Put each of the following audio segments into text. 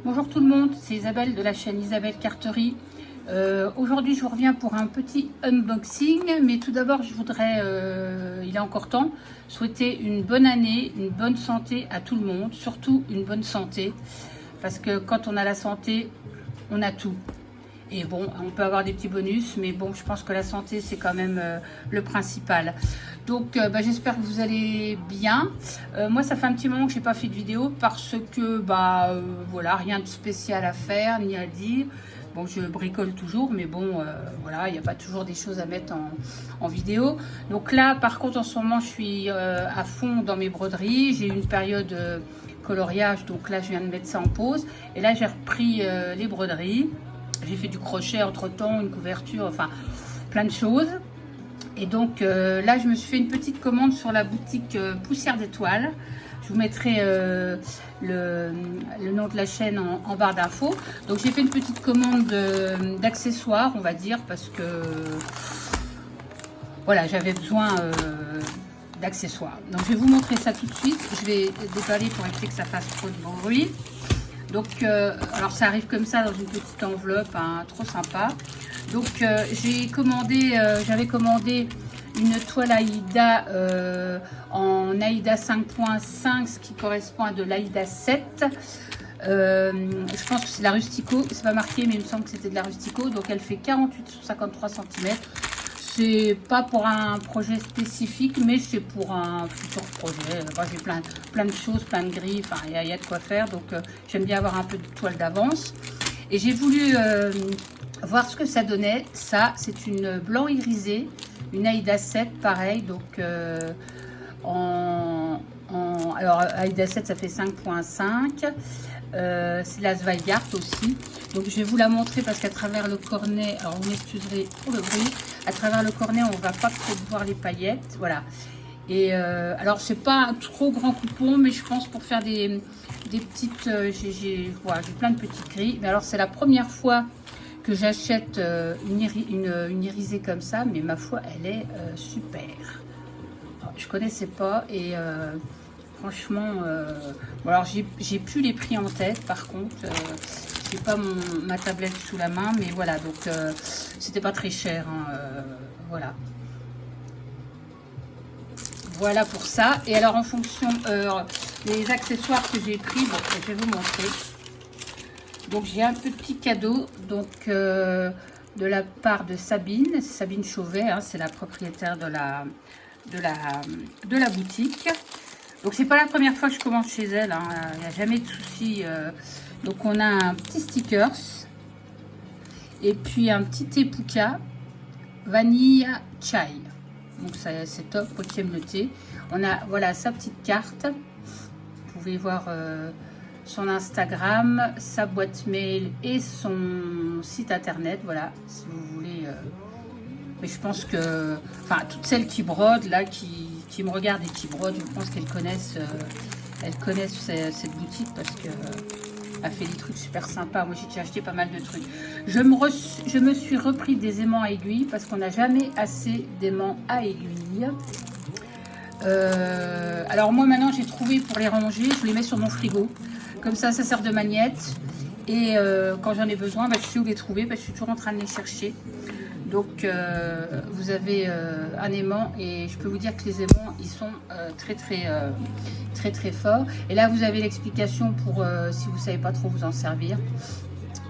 Bonjour tout le monde, c'est Isabelle de la chaîne Isabelle Carterie. Aujourd'hui je vous reviens pour un petit unboxing, mais tout d'abord je voudrais, il est encore temps, souhaiter une bonne année, une bonne santé à tout le monde, surtout une bonne santé, parce que quand on a la santé, on a tout. Et bon, on peut avoir des petits bonus, mais bon, je pense que la santé, c'est quand même le principal. Donc, j'espère que vous allez bien. Moi, ça fait un petit moment que je n'ai pas fait de vidéo parce que, voilà, rien de spécial à faire, ni à dire. Bon, je bricole toujours, mais bon, voilà, il n'y a pas toujours des choses à mettre en vidéo. Donc là, par contre, en ce moment, je suis à fond dans mes broderies. J'ai eu une période coloriage, donc là, je viens de mettre ça en pause. Et là, j'ai repris les broderies. J'ai fait du crochet entre-temps, une couverture, enfin, plein de choses. Et donc, là, je me suis fait une petite commande sur la boutique Poussière d'étoiles. Je vous mettrai le nom de la chaîne en barre d'infos. Donc, j'ai fait une petite commande d'accessoires, on va dire, parce que, voilà, j'avais besoin d'accessoires. Donc, je vais vous montrer ça tout de suite. Je vais déballer pour éviter que ça fasse trop de bruit. Donc, alors ça arrive comme ça dans une petite enveloppe, hein, trop sympa. Donc, j'avais commandé une toile Aïda en Aïda 5.5, ce qui correspond à de l'Aïda 7. Je pense que c'est la Rustico, c'est pas marqué, mais il me semble que c'était de la Rustico. Donc, elle fait 48 sur 53 cm. C'est pas pour un projet spécifique, mais c'est pour un futur projet. J'ai plein de choses, plein de grilles, enfin, il y a de quoi faire. Donc, j'aime bien avoir un peu de toile d'avance. Et j'ai voulu voir ce que ça donnait. Ça, c'est une blanc irisé, une Aïda 7, pareil. Donc, alors, Aïda 7, ça fait 5.5. C'est la Zweigart aussi. Donc je vais vous la montrer parce qu'à travers le cornet, alors vous m'excuserez pour le bruit, à travers le cornet on va pas trop voir les paillettes, voilà. Et alors c'est pas un trop grand coupon, mais je pense pour faire des petites, j'ai plein de petites grilles. Mais alors c'est la première fois que j'achète une irisée comme ça, mais ma foi elle est super. Alors, je connaissais pas et franchement, bon alors j'ai plus les prix en tête par contre, j'ai pas ma tablette sous la main, mais voilà, donc c'était pas très cher, hein, voilà. Voilà pour ça. Et alors en fonction des accessoires que j'ai pris, bon, je vais vous montrer. Donc j'ai un petit cadeau, donc de la part de Sabine, c'est Sabine Chauvet, hein, c'est la propriétaire de la boutique. Donc c'est pas la première fois que je commande chez elle, hein. Il n'y a jamais de souci. Donc on a un petit stickers et puis un petit thé Puka vanille chai. Donc c'est top pour qui aime le thé. On a voilà sa petite carte. Vous pouvez voir son Instagram, sa boîte mail et son site internet. Voilà, si vous voulez. Mais je pense que, enfin, toutes celles qui brodent là, qui me regardent et qui brodent, je pense qu'elles connaissent, cette boutique parce que elle fait des trucs super sympas. Moi, j'ai déjà acheté pas mal de trucs. Je me suis repris des aimants à aiguille parce qu'on n'a jamais assez d'aimants à aiguille. Alors moi, maintenant, j'ai trouvé pour les ranger, je les mets sur mon frigo. Comme ça sert de magnète. Et quand j'en ai besoin, je sais où les trouver. Je suis toujours en train de les chercher. Donc, vous avez un aimant et je peux vous dire que les aimants, ils sont très forts. Et là, vous avez l'explication pour si vous ne savez pas trop vous en servir.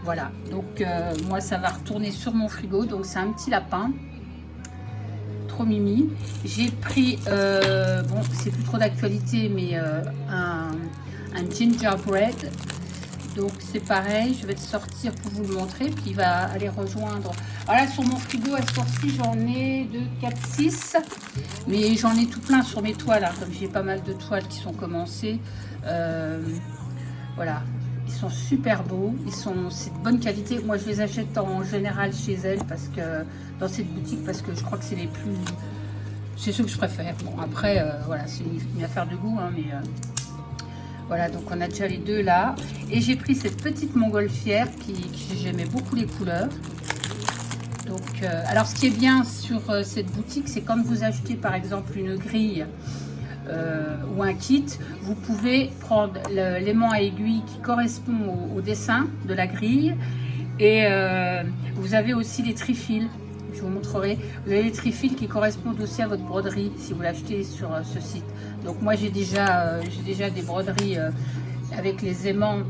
Voilà, donc moi, ça va retourner sur mon frigo. Donc, c'est un petit lapin. Trop mimi. J'ai pris, bon, c'est plus trop d'actualité, mais un gingerbread. Donc c'est pareil, je vais te sortir pour vous le montrer, puis il va aller rejoindre. Voilà, sur mon frigo à ce ci j'en ai 2, 4, 6, mais j'en ai tout plein sur mes toiles, hein, comme j'ai pas mal de toiles qui sont commencées. Voilà, ils sont super beaux, c'est de bonne qualité. Moi je les achète en général chez elle, parce que dans cette boutique, parce que je crois que c'est les plus... C'est ceux que je préfère. Bon après, voilà, c'est une affaire de goût, hein, mais... Voilà, donc on a déjà les deux là. Et j'ai pris cette petite montgolfière qui j'aimais beaucoup les couleurs. Donc, alors ce qui est bien sur cette boutique, c'est quand vous achetez par exemple une grille ou un kit, vous pouvez prendre l'aimant à aiguille qui correspond au dessin de la grille. Et vous avez aussi les trifils, je vous montrerai. Vous avez les trifils qui correspondent aussi à votre broderie si vous l'achetez sur ce site. Donc moi j'ai déjà des broderies avec les aimants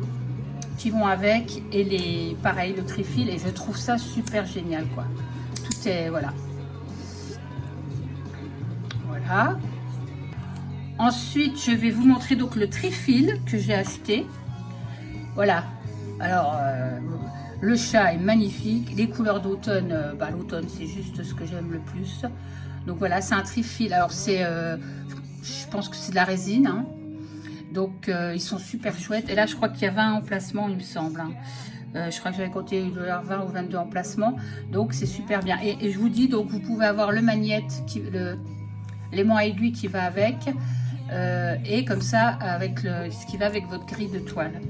qui vont avec et pareil le trifil, et je trouve ça super génial quoi. Tout est voilà. Ensuite je vais vous montrer donc le trifil que j'ai acheté. Voilà. Alors le chat est magnifique, les couleurs d'automne, l'automne c'est juste ce que j'aime le plus. Donc voilà, c'est un trifil. Alors c'est, je pense que c'est de la résine, hein. Donc ils sont super chouettes. Et là je crois qu'il y a 20 emplacements il me semble, hein. Je crois que j'avais compté 20 ou 22 emplacements. Donc c'est super bien. Et je vous dis, donc vous pouvez avoir le magnète, l'aimant à aiguille qui va avec. Et comme ça, avec ce qui va avec votre grille de toile.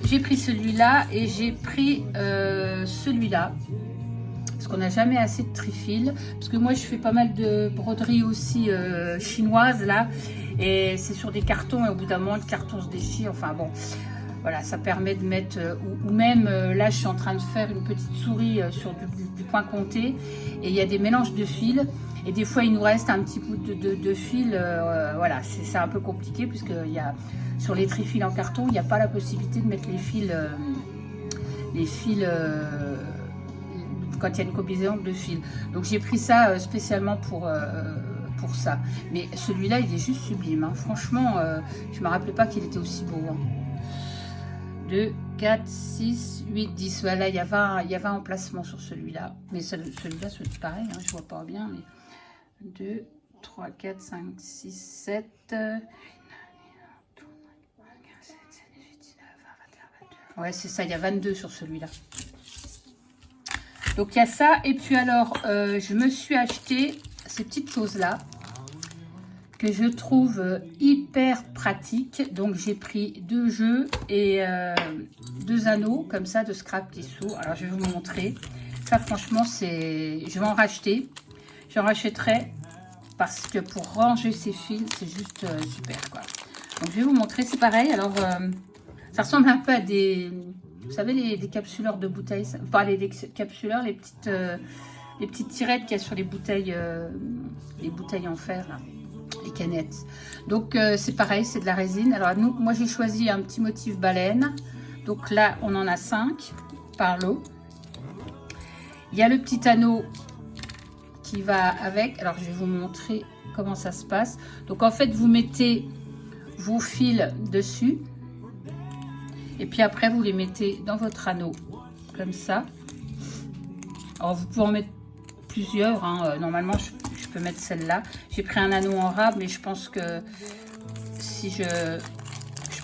J'ai pris celui-là et j'ai pris celui-là. Parce qu'on n'a jamais assez de trifil. Parce que moi je fais pas mal de broderie aussi chinoise là. Et c'est sur des cartons et au bout d'un moment le carton se déchire. Enfin bon, voilà, ça permet de mettre... ou même là je suis en train de faire une petite souris sur du point compté. Et il y a des mélanges de fils. Et des fois il nous reste un petit bout de fil. Voilà, c'est un peu compliqué puisque sur les trifils en carton, il n'y a pas la possibilité de mettre les fils quand il y a une combinaison de fils. Donc j'ai pris ça spécialement pour ça. Mais celui-là, il est juste sublime, hein. Franchement, je ne me rappelais pas qu'il était aussi beau, hein. 2, 4, 6, 8, 10. Voilà, il y a 20 emplacements sur celui-là. Mais celui-là, c'est pareil, hein, je ne vois pas bien. Mais 2, 3, 4, 5, 6, 7... Ouais, c'est ça, il y a 22 sur celui-là. Donc, il y a ça. Et puis, alors, je me suis acheté ces petites choses-là que je trouve hyper pratiques. Donc, j'ai pris 2 jeux et 2 anneaux, comme ça, de scrap tissou. Alors, je vais vous montrer. Ça, franchement, je vais en racheter. J'en rachèterai parce que pour ranger ces fils, c'est juste super, quoi. Donc, je vais vous montrer. C'est pareil. Alors... ça ressemble un peu à des, vous savez, des capsuleurs de bouteilles. Enfin, des capsuleurs, les petites tirettes qu'il y a sur les bouteilles en fer, là, les canettes. Donc, c'est pareil, c'est de la résine. Alors, moi, j'ai choisi un petit motif baleine. Donc là, on en a 5 par lot. Il y a le petit anneau qui va avec. Alors, je vais vous montrer comment ça se passe. Donc, en fait, vous mettez vos fils dessus. Et puis après, vous les mettez dans votre anneau, comme ça. Alors, vous pouvez en mettre plusieurs, hein. Normalement, je peux mettre celle-là. J'ai pris un anneau en rab, mais je pense que si je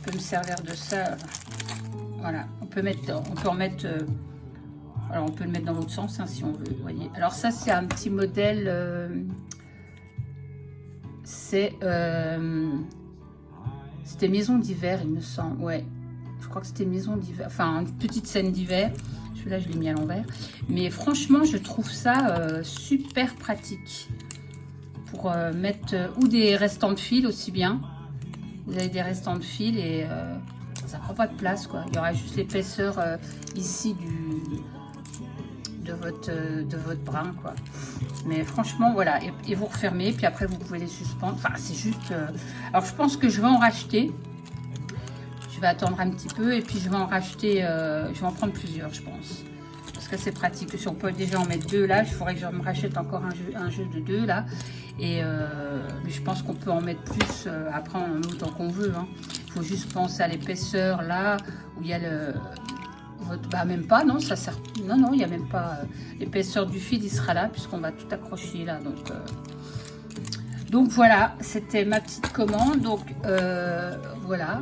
peux me servir de ça. Voilà, on peut en mettre... alors, on peut le mettre dans l'autre sens, hein, si on veut, vous voyez. Alors, ça, c'est un petit modèle... c'était Maison d'hiver, il me semble, ouais. Je crois que c'était Maison d'hiver, enfin une petite scène d'hiver. Celui-là, je l'ai mis à l'envers. Mais franchement, je trouve ça super pratique pour mettre ou des restants de fil aussi bien. Vous avez des restants de fil et ça prend pas de place, quoi. Il y aura juste l'épaisseur ici de votre brin, quoi. Mais franchement, voilà. Et vous refermez, puis après, vous pouvez les suspendre. Enfin, c'est juste... Alors, je pense que je vais en racheter. Je vais attendre un petit peu et puis je vais en racheter, je vais en prendre plusieurs, je pense. Parce que c'est pratique. Si on peut déjà en mettre 2 là, il faudrait que je me rachète encore un jeu de 2 là. Et mais je pense qu'on peut en mettre plus. Après, on en met autant qu'on veut, hein. Il faut juste penser à l'épaisseur là, où il y a bah, même pas, non, ça sert. Non, il n'y a même pas. L'épaisseur du fil, il sera là, puisqu'on va tout accrocher là. Donc voilà, c'était ma petite commande. Donc voilà.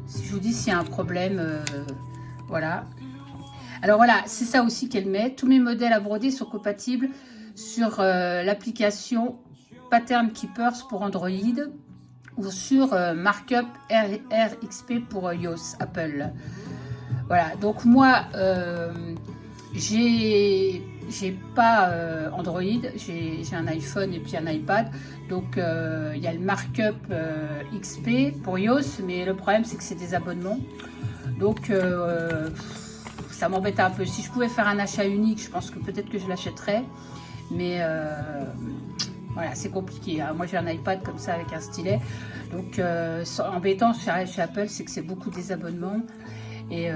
Si je vous dis s'il y a un problème, voilà. Alors voilà, c'est ça aussi qu'elle met. Tous mes modèles à broder sont compatibles sur l'application Pattern Keepers pour Android ou sur Markup RXP pour iOS, Apple. Voilà, donc moi, j'ai pas Android, j'ai un iPhone et puis un iPad, donc il y a le markup XP pour iOS, mais le problème c'est que c'est des abonnements, donc ça m'embête un peu. Si je pouvais faire un achat unique, je pense que peut-être que je l'achèterais, mais voilà, c'est compliqué, hein. Moi j'ai un iPad comme ça avec un stylet, donc embêtant chez Apple, c'est que c'est beaucoup des abonnements. Et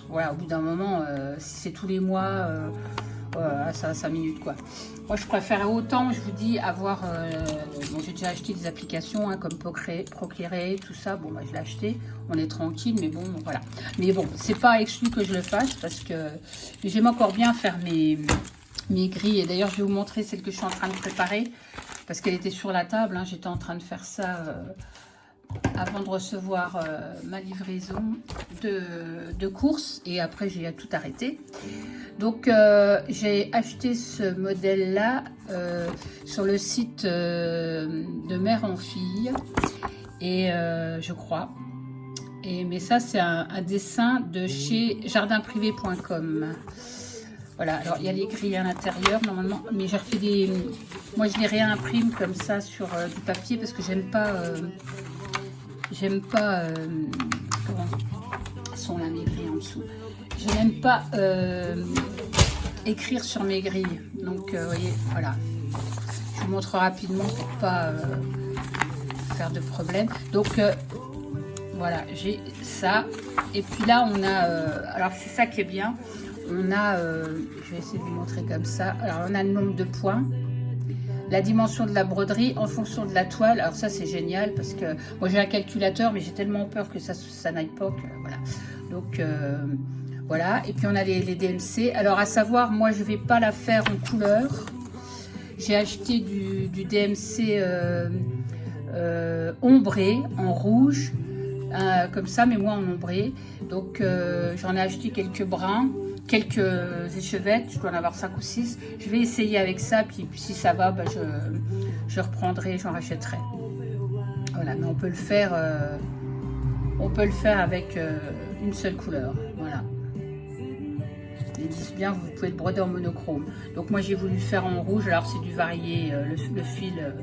voilà, au bout d'un moment, si c'est tous les mois, ça a 5 minutes quoi. Moi je préfère autant, je vous dis, avoir. Bon, j'ai déjà acheté des applications hein, comme Procreate, tout ça. Bon, bah, je l'ai acheté, on est tranquille, mais bon, voilà. Mais bon, c'est pas exclu que je le fasse parce que j'aime encore bien faire mes grilles. Et d'ailleurs, je vais vous montrer celle que je suis en train de préparer parce qu'elle était sur la table. Hein, j'étais en train de faire ça. Avant de recevoir ma livraison de courses et après j'ai tout arrêté. Donc j'ai acheté ce modèle là sur le site de mère en fille et je crois, mais ça c'est un dessin de chez jardinprivé.com. Voilà, alors il y a les grilles à l'intérieur normalement, mais j'ai refait des, moi je les réimprime comme ça sur du papier parce que j'aime pas comment sont là mes grilles en dessous. Je n'aime pas écrire sur mes grilles. Donc, vous voyez, voilà. Je vous montre rapidement pour pas faire de problème. Donc, voilà, j'ai ça. Et puis là, on a... alors, c'est ça qui est bien. On a... je vais essayer de vous montrer comme ça. Alors, on a le nombre de points. La dimension de la broderie en fonction de la toile. Alors ça c'est génial parce que moi j'ai un calculateur mais j'ai tellement peur que ça n'aille pas que, voilà. Donc voilà, et puis on a les DMC. Alors à savoir, moi je vais pas la faire en couleur. J'ai acheté du DMC ombré en rouge comme ça, mais moi en ombré. Donc j'en ai acheté quelques brins, quelques échevettes, je dois en avoir 5 ou 6. Je vais essayer avec ça, puis si ça va, bah, je reprendrai, j'en rachèterai. Voilà, mais on peut le faire avec une seule couleur. Voilà. Ils disent bien, vous pouvez le broder en monochrome. Donc moi j'ai voulu faire en rouge, alors c'est du varié, le fil,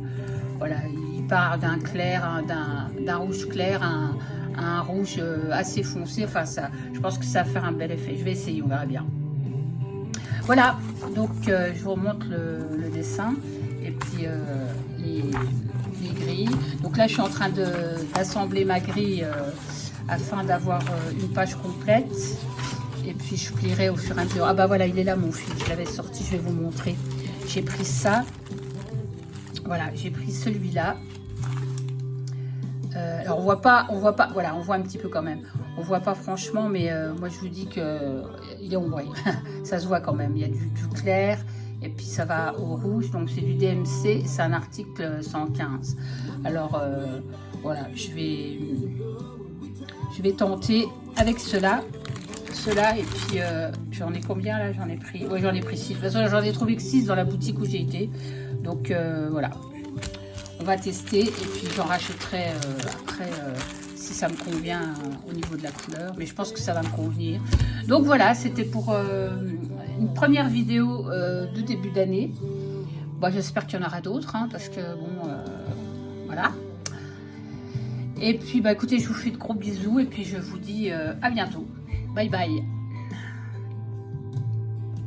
voilà, il part d'un clair, d'un rouge clair, un rouge assez foncé. Enfin ça, je pense que ça va faire un bel effet. Je vais essayer, on verra bien. Voilà, donc je vous remonte le dessin et puis les grilles. Donc là je suis en train d'assembler ma grille afin d'avoir une page complète. Et puis je plierai au fur et à mesure. Ah bah voilà, il est là mon fil, je l'avais sorti, je vais vous montrer. J'ai pris ça. Voilà, j'ai pris celui-là. Alors on voit pas, voilà, on voit un petit peu quand même. On voit pas franchement, mais moi je vous dis que il est ombré. Ça se voit quand même. Il y a du clair et puis ça va au rouge. Donc c'est du DMC, c'est un article 115. Alors voilà, je vais tenter avec cela et puis j'en ai combien là? J'en ai pris, ouais, j'en ai pris 6. De toute façon, j'en ai trouvé que 6 dans la boutique où j'ai été. Donc voilà. On va tester et puis j'en rachèterai après si ça me convient au niveau de la couleur. Mais je pense que ça va me convenir. Donc voilà, c'était pour une première vidéo de début d'année. Bon, j'espère qu'il y en aura d'autres hein, parce que bon, voilà. Et puis bah écoutez, je vous fais de gros bisous et puis je vous dis à bientôt. Bye bye.